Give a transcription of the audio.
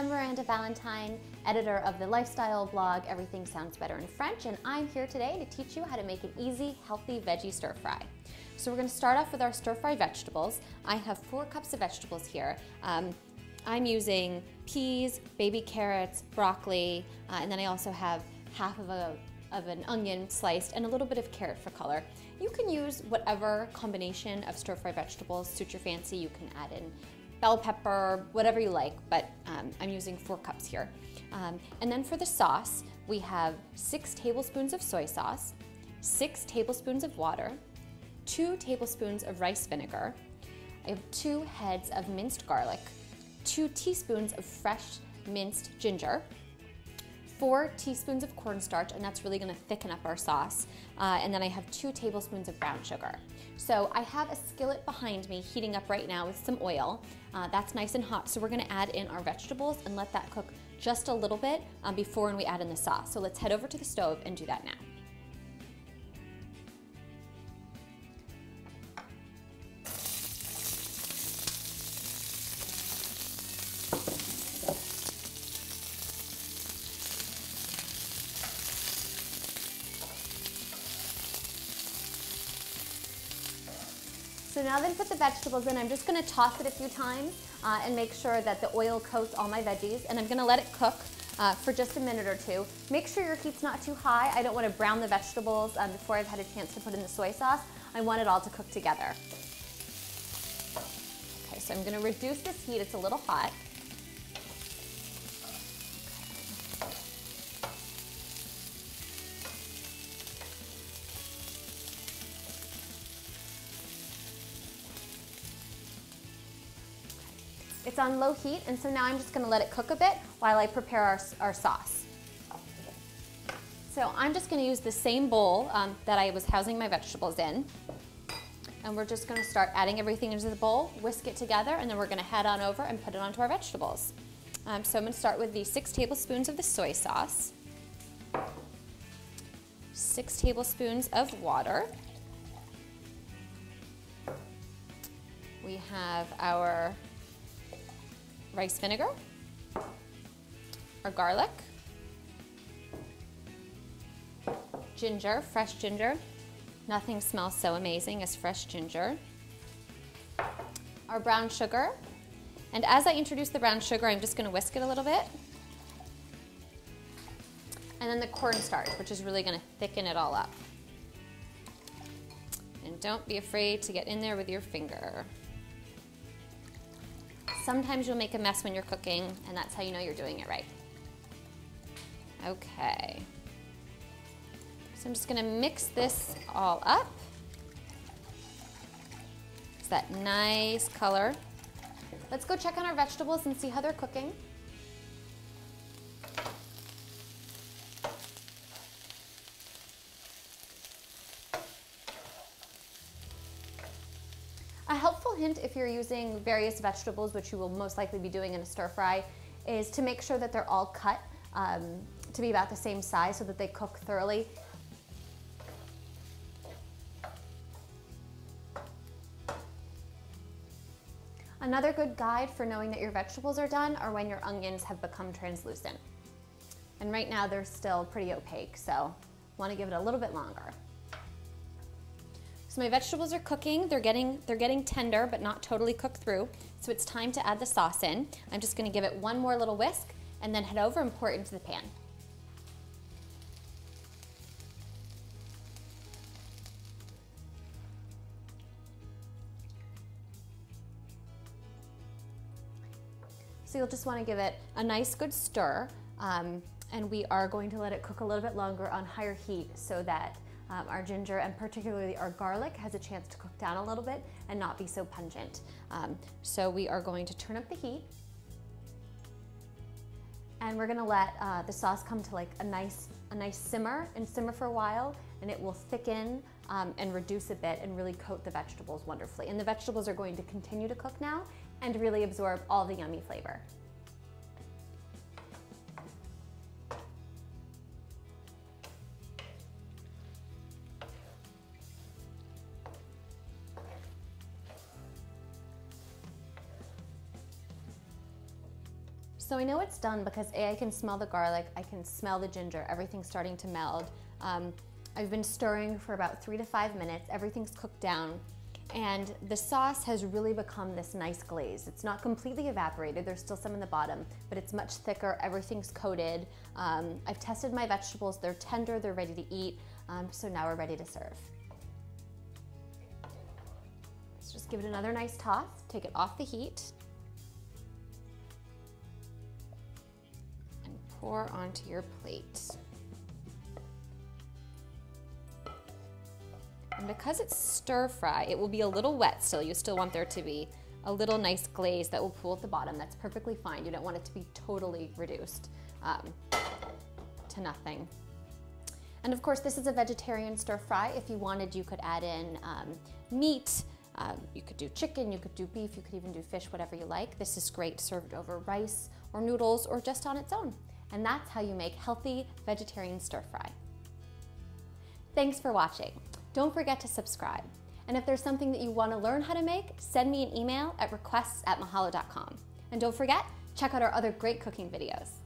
I'm Miranda Valentine, editor of the lifestyle blog Everything Sounds Better in French, and I'm here today to teach you how to make an easy, healthy veggie stir fry. So we're going to start off with our stir fry vegetables. I have 4 cups of vegetables here. I'm using peas, baby carrots, broccoli, and then I also have half of an onion sliced and a little bit of carrot for color. You can use whatever combination of stir fry vegetables suits your fancy. You can add in bell pepper, whatever you like, but I'm using 4 cups here. And then for the sauce, we have 6 tablespoons of soy sauce, 6 tablespoons of water, 2 tablespoons of rice vinegar. I have 2 heads of minced garlic, 2 teaspoons of fresh minced ginger, 4 teaspoons of cornstarch, and that's really gonna thicken up our sauce. And then I have 2 tablespoons of brown sugar. So I have a skillet behind me heating up right now with some oil. That's nice and hot, so we're gonna add in our vegetables and let that cook just a little bit before we add in the sauce. So let's head over to the stove and do that now. So now that I put the vegetables in, I'm just gonna toss it a few times and make sure that the oil coats all my veggies, and I'm gonna let it cook for just a minute or 2. Make sure your heat's not too high. I don't wanna brown the vegetables before I've had a chance to put in the soy sauce. I want it all to cook together. Okay, so I'm gonna reduce this heat, it's a little hot. It's on low heat, and so now I'm just gonna let it cook a bit while I prepare our sauce. So I'm just gonna use the same bowl that I was housing my vegetables in, and we're just gonna start adding everything into the bowl, whisk it together, and then we're gonna head on over and put it onto our vegetables. So I'm gonna start with the 6 tablespoons of the soy sauce, 6 tablespoons of water. We have our rice vinegar, our garlic, ginger, fresh ginger. Nothing smells so amazing as fresh ginger. Our brown sugar. And as I introduce the brown sugar, I'm just gonna whisk it a little bit. And then the cornstarch, which is really gonna thicken it all up. And don't be afraid to get in there with your finger. Sometimes you'll make a mess when you're cooking, and that's how you know you're doing it right. Okay. So I'm just gonna mix this all up. It's that nice color. Let's go check on our vegetables and see how they're cooking. A helpful hint if you're using various vegetables, which you will most likely be doing in a stir fry, is to make sure that they're all cut to be about the same size so that they cook thoroughly. Another good guide for knowing that your vegetables are done are when your onions have become translucent. And right now they're still pretty opaque, so want to give it a little bit longer. So my vegetables are cooking. They're getting tender, but not totally cooked through. So it's time to add the sauce in. I'm just gonna give it one more little whisk and then head over and pour it into the pan. So you'll just wanna give it a nice good stir, and we are going to let it cook a little bit longer on higher heat so that our ginger and particularly our garlic has a chance to cook down a little bit and not be so pungent. So we are going to turn up the heat, and we're gonna let the sauce come to like a nice simmer and simmer for a while, and it will thicken and reduce a bit and really coat the vegetables wonderfully. And the vegetables are going to continue to cook now and really absorb all the yummy flavor. So I know it's done because I can smell the garlic, I can smell the ginger, everything's starting to meld. I've been stirring for about 3 to 5 minutes, everything's cooked down, and the sauce has really become this nice glaze. It's not completely evaporated, there's still some in the bottom, but it's much thicker, everything's coated. I've tested my vegetables, they're tender, they're ready to eat, so now we're ready to serve. Let's just give it another nice toss, take it off the heat, and pour onto your plate. And because it's stir fry, it will be a little wet still. You still want there to be a little nice glaze that will pool at the bottom. That's perfectly fine. You don't want it to be totally reduced to nothing. And of course, this is a vegetarian stir fry. If you wanted, you could add in meat. You could do chicken, you could do beef, you could even do fish, whatever you like. This is great served over rice or noodles or just on its own. And that's how you make healthy vegetarian stir fry. Thanks for watching. Don't forget to subscribe. And if there's something that you want to learn how to make, send me an email at requests@mahalo.com. And don't forget, check out our other great cooking videos.